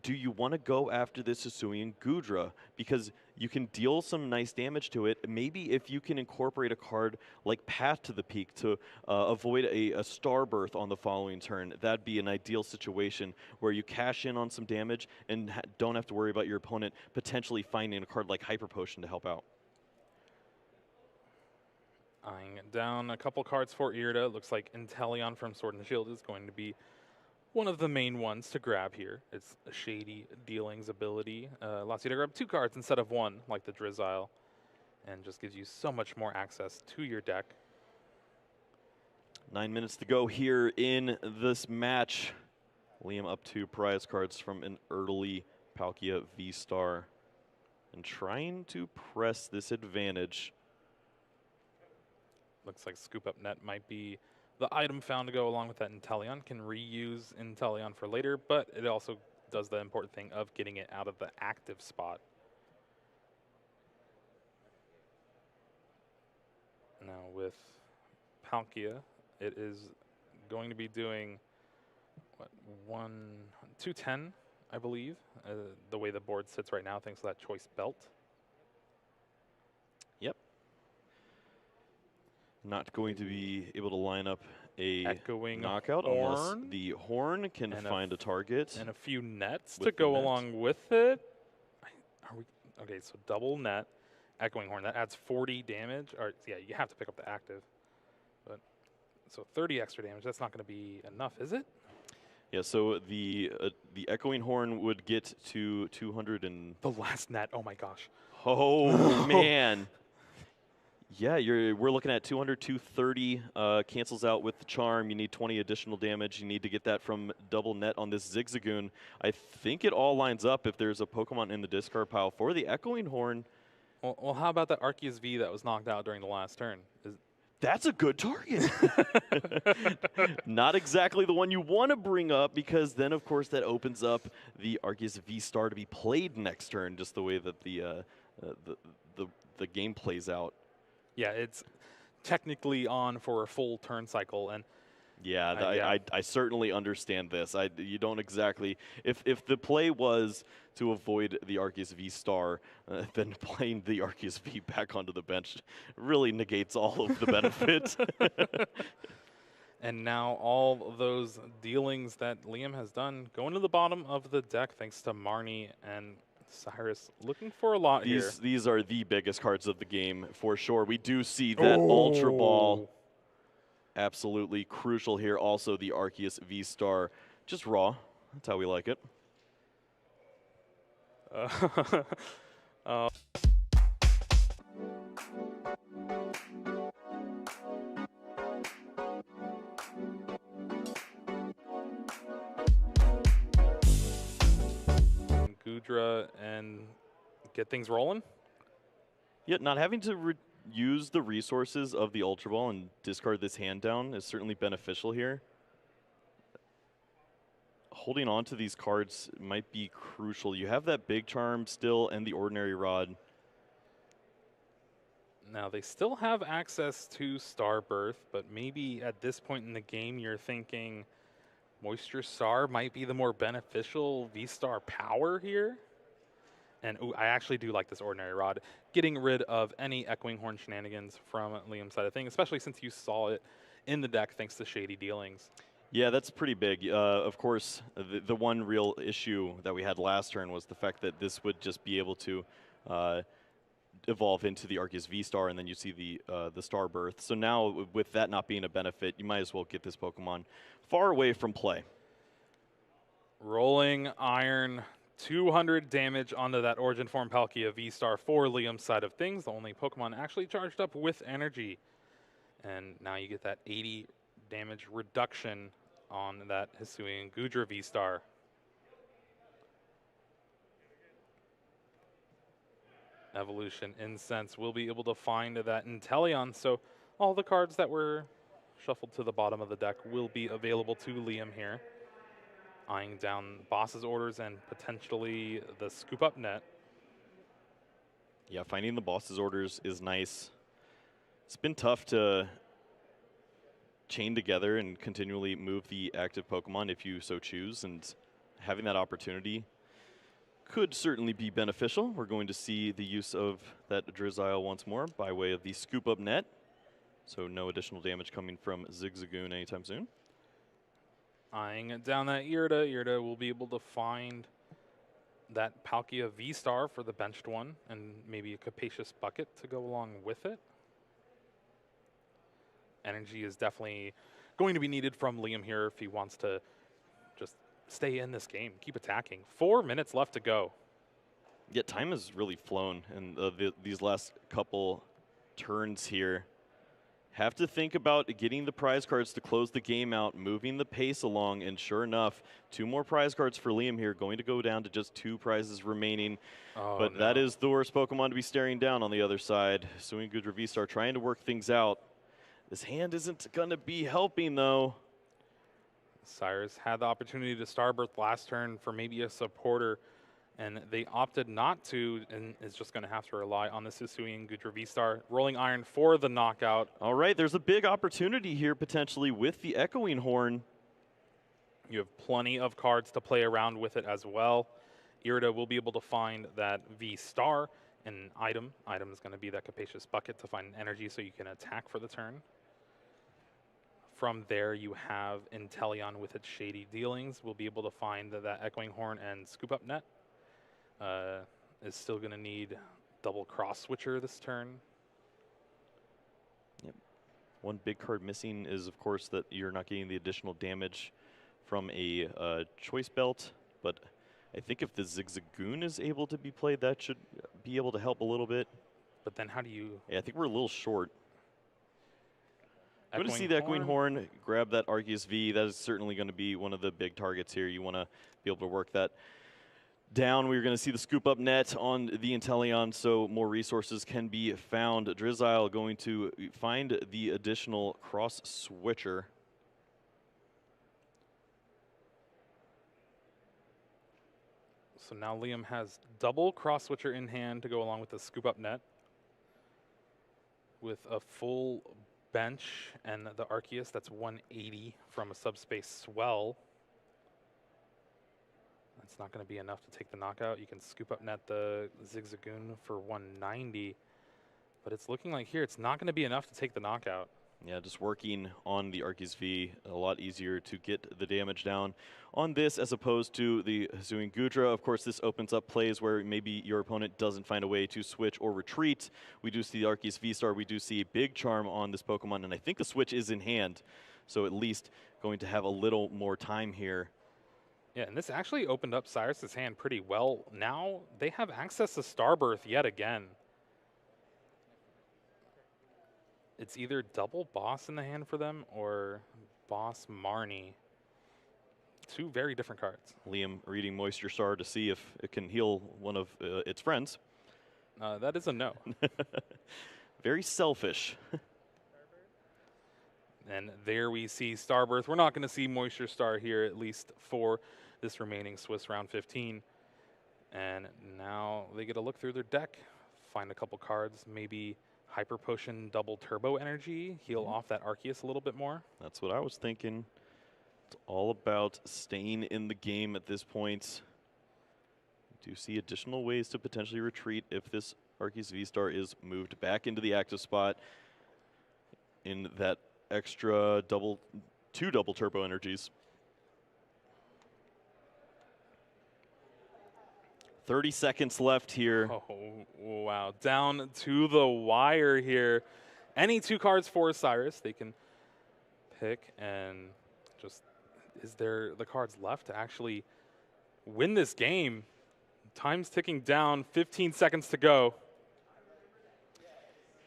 Do you want to go after this Hisuian Gudra? Because you can deal some nice damage to it. Maybe if you can incorporate a card like Path to the Peak to avoid a Star Birth on the following turn, that'd be an ideal situation where you cash in on some damage and don't have to worry about your opponent potentially finding a card like Hyper Potion to help out. Eyeing down a couple cards for Irida. Looks like Inteleon from Sword and Shield is going to be one of the main ones to grab here. It's a Shady Dealings ability. Allows you to grab 2 cards instead of 1, like the Drizzile, and just gives you so much more access to your deck. 9 minutes to go here in this match. Liam up 2 prize cards from an early Palkia V-Star and trying to press this advantage. Looks like Scoop Up Net might be the item found to go along with that Inteleon. Can reuse Inteleon for later, but it also does the important thing of getting it out of the active spot. Now with Palkia, it is going to be doing, what, 210, I believe, the way the board sits right now, thanks to that choice belt. Yep. Not going to be able to line up a Echoing knockout unless the horn can find a target. And a few nets with to go the net. along with it. Are we okay? So double net, echoing horn. That adds 40 damage. Or yeah, you have to pick up the active. But so 30 extra damage. That's not going to be enough, is it? Yeah. So the echoing horn would get to 200 and. The last net. Oh my gosh. Oh man. Yeah, we're looking at 200, 230, cancels out with the charm. You need 20 additional damage. You need to get that from double net on this Zigzagoon. I think it all lines up if there's a Pokemon in the discard pile for the Echoing Horn. Well, how about that Arceus V that was knocked out during the last turn? That's a good target. Not exactly the one you want to bring up, because then, of course, that opens up the Arceus V-Star to be played next turn, just the way that the game plays out. Yeah, it's technically on for a full turn cycle, and yeah, I certainly understand this. You don't exactly, if the play was to avoid the Arceus V-Star, then playing the Arceus V back onto the bench really negates all of the benefit. And now all of those dealings that Liam has done go into the bottom of the deck thanks to Marnie and Cyrus looking for a lot here. These are the biggest cards of the game for sure. We do see that Ultra Ball absolutely crucial here. Also the Arceus V-Star, just raw. That's how we like it. Goodra and get things rolling. Yeah, not having to use the resources of the Ultra Ball and discard this hand down is certainly beneficial here. Holding on to these cards might be crucial. You have that Big Charm still and the Ordinary Rod. Now, they still have access to Starbirth, but maybe at this point in the game you're thinking Moisture Star might be the more beneficial V-Star power here. And ooh, I actually do like this Ordinary Rod, getting rid of any Echoing Horn shenanigans from Liam's side of things, especially since you saw it in the deck thanks to Shady Dealings. Yeah, that's pretty big. Of course, the one real issue that we had last turn was the fact that this would just be able to evolve into the Arceus V-Star, and then you see the Starbirth. So now, with that not being a benefit, you might as well get this Pokemon far away from play. Rolling Iron, 200 damage onto that Origin Form Palkia V-Star for Liam's side of things. The only Pokemon actually charged up with energy. And now you get that 80 damage reduction on that Hisuian Goodra V-Star. Evolution Incense will be able to find that Inteleon, so all the cards that were shuffled to the bottom of the deck will be available to Liam here. Eyeing down boss's orders and potentially the scoop up net. Yeah, finding the boss's orders is nice. It's been tough to chain together and continually move the active Pokemon if you so choose, and having that opportunity could certainly be beneficial. We're going to see the use of that Drizzile once more by way of the scoop up net. So no additional damage coming from Zigzagoon anytime soon. Eyeing down that Irida. Irida will be able to find that Palkia V-Star for the benched one, and maybe a Capacious Bucket to go along with it. Energy is definitely going to be needed from Liam here if he wants to just stay in this game, keep attacking. 4 minutes left to go. Yeah, time has really flown in these last couple turns here. Have to think about getting the prize cards to close the game out, moving the pace along, and sure enough, 2 more prize cards for Liam here, going to go down to just 2 prizes remaining. But that is the worst Pokemon to be staring down on the other side. Hisuian Goodra V-Star trying to work things out. This hand isn't going to be helping, though. Cyrus had the opportunity to Starbirth last turn for maybe a supporter, And they opted not to, and is just going to have to rely on the Hisuian Gudra V-Star. Rolling Iron for the knockout. All right, there's a big opportunity here potentially with the Echoing Horn. You have plenty of cards to play around with it as well. Irida will be able to find that V-Star, an item. Item is going to be that Capacious Bucket to find energy so you can attack for the turn. From there, you have Inteleon with its Shady Dealings. We'll be able to find that Echoing Horn and Scoop Up Net. Is still going to need double Cross Switcher this turn. Yep. One big card missing is, of course, that you're not getting the additional damage from a Choice Belt, but I think if the Zigzagoon is able to be played, that should be able to help a little bit. But then how do you... Yeah, I think we're a little short. Good to see Echoing the Echoing Horn grab that Arceus V. That is certainly going to be one of the big targets here. You want to be able to work that down. We're going to see the Scoop Up Net on the Inteleon, so more resources can be found. Drizzile going to find the additional Cross Switcher. So now Liam has double Cross Switcher in hand to go along with the Scoop Up Net. With a full bench and the Arceus, that's 180 from a Subspace Swell. That's not going to be enough to take the knockout. You can Scoop Up Net the Zigzagoon for 190. But it's looking like here it's not going to be enough to take the knockout. Yeah, just working on the Arceus V, a lot easier to get the damage down on this as opposed to the Hisuian Gudra. Of course, this opens up plays where maybe your opponent doesn't find a way to switch or retreat. We do see the Arceus V-Star. We do see a big charm on this Pokemon, and I think the switch is in hand. So at least going to have a little more time here. Yeah, and this actually opened up Cyrus's hand pretty well. Now they have access to Starbirth yet again. It's either double Boss in the hand for them or Boss Marnie. Two very different cards. Liam reading Moisture Star to see if it can heal one of its friends. That is a no. Very selfish. And there we see Starbirth. We're not going to see Moisture Star here, at least for this remaining Swiss round 15. And now they get a look through their deck, find a couple cards, maybe Hyper Potion double Turbo Energy, heal off that Arceus a little bit more. That's what I was thinking. It's all about staying in the game at this point. Do you see additional ways to potentially retreat if this Arceus V-Star is moved back into the active spot in that extra two double Turbo Energies? 30 seconds left here. Oh, wow. Down to the wire here. Any two cards for Cyrus they can pick, and just, is there the cards left to actually win this game? Time's ticking down, 15 seconds to go.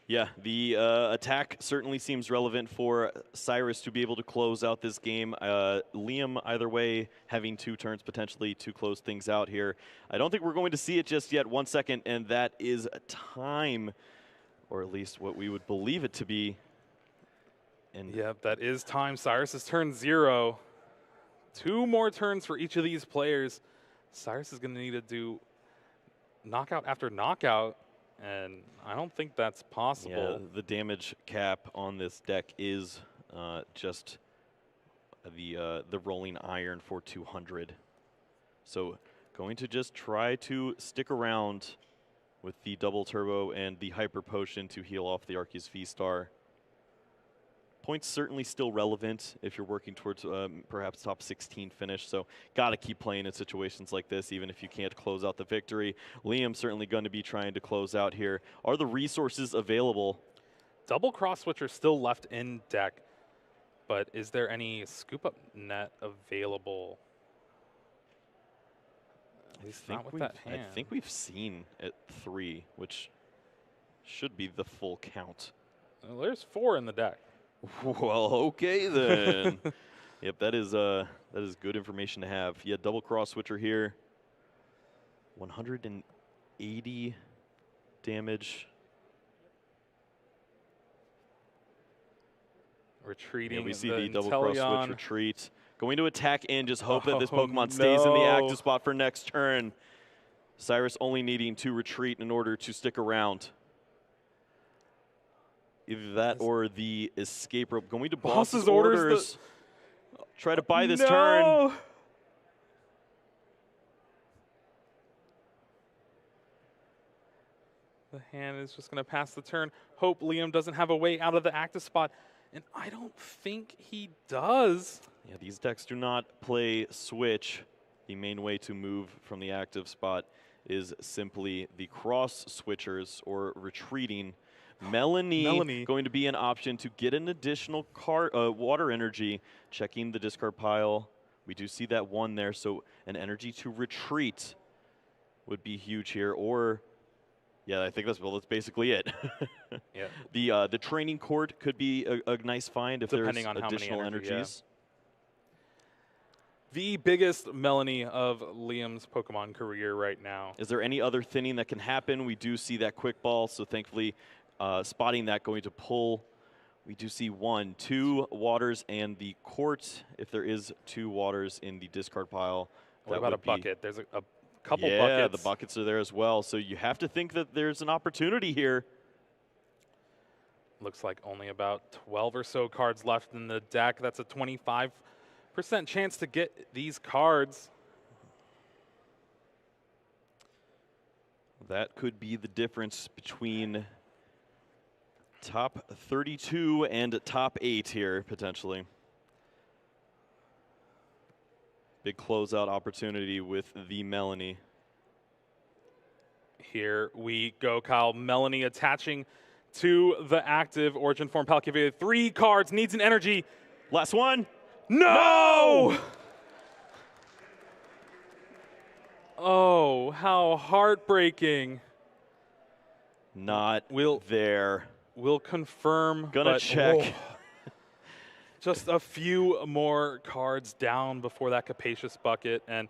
Yeah, the attack certainly seems relevant for Cyrus to be able to close out this game. Liam, either way, having 2 turns potentially to close things out here. I don't think we're going to see it just yet. 1 second, and that is time, or at least what we would believe it to be. And yeah, that is time. Cyrus is turn 0. 2 more turns for each of these players. Cyrus is going to need to do knockout after knockout. And I don't think that's possible. Yeah, the damage cap on this deck is just the rolling iron for 200. So going to just try to stick around with the double turbo and the hyper potion to heal off the Arceus V-Star. Points certainly still relevant if you're working towards perhaps top 16 finish, so got to keep playing in situations like this, even if you can't close out the victory. Liam's certainly going to be trying to close out here. Are the resources available? Double Cross Switcher still left in deck, but is there any Scoop Up Net available? At least not with that hand. I think we've seen at 3, which should be the full count. Well, there's 4 in the deck. Well, okay then. Yep, that is good information to have. Yeah, double Cross Switcher here. 180 damage. Retreating. Yeah, we see the double Cross Switch retreat. Going to attack and just hope that this Oh, Pokemon stays in the no. active spot for next turn. Cyrus only needing to retreat in order to stick around. Either that or the escape rope. Going to boss's orders. Try to buy this turn. The hand is just going to pass the turn. Hope Liam doesn't have a way out of the active spot. And I don't think he does. Yeah, these decks do not play switch. The main way to move from the active spot is simply the cross switchers or retreating. Melanie going to be an option to get an additional water energy, checking the discard pile. We do see that one there, so an energy to retreat would be huge here. Or, yeah, I think that's basically it. Yeah. The training court could be a nice find if depending there's on additional how many energies. Yeah. The biggest Melanie of Liam's Pokemon career right now. Is there any other thinning that can happen? We do see that quick ball, so thankfully spotting that going to pull. We do see 1, 2 waters and the court. If there is 2 waters in the discard pile. What about a bucket? There's a couple buckets. Yeah, the buckets are there as well. So you have to think that there's an opportunity here. Looks like only about 12 or so cards left in the deck. That's a 25% chance to get these cards. That could be the difference between top 32 and top 8 here, potentially. Big closeout opportunity with the Melanie. Here we go, Kyle. Melanie attaching to the active Origin Form Palkia. 3 cards, needs an energy. Last one. No! Oh, how heartbreaking. Not there. We'll confirm. Gonna check. Oh, just a few more cards down before that capacious bucket, and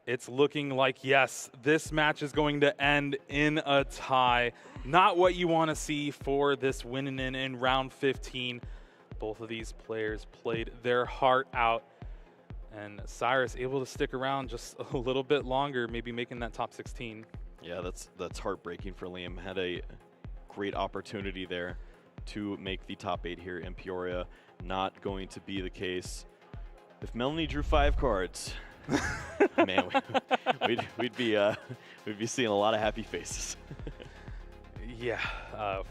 it's looking like, yes, this match is going to end in a tie. Not what you want to see for this winning in round 15. Both of these players played their heart out, and Cyrus able to stick around just a little bit longer, maybe making that top 16. Yeah, that's heartbreaking for Liam. Had a great opportunity there to make the top 8 here in Peoria. Not going to be the case. If Melanie drew 5 cards, man, we'd be seeing a lot of happy faces. Yeah,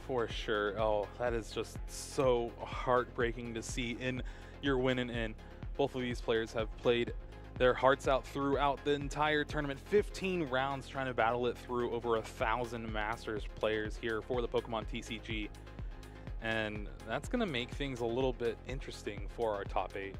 for sure. Oh, that is just so heartbreaking to see in your winning in. Both of these players have played their hearts out throughout the entire tournament. 15 rounds trying to battle it through over 1,000 Masters players here for the Pokemon TCG. And that's going to make things a little bit interesting for our top 8.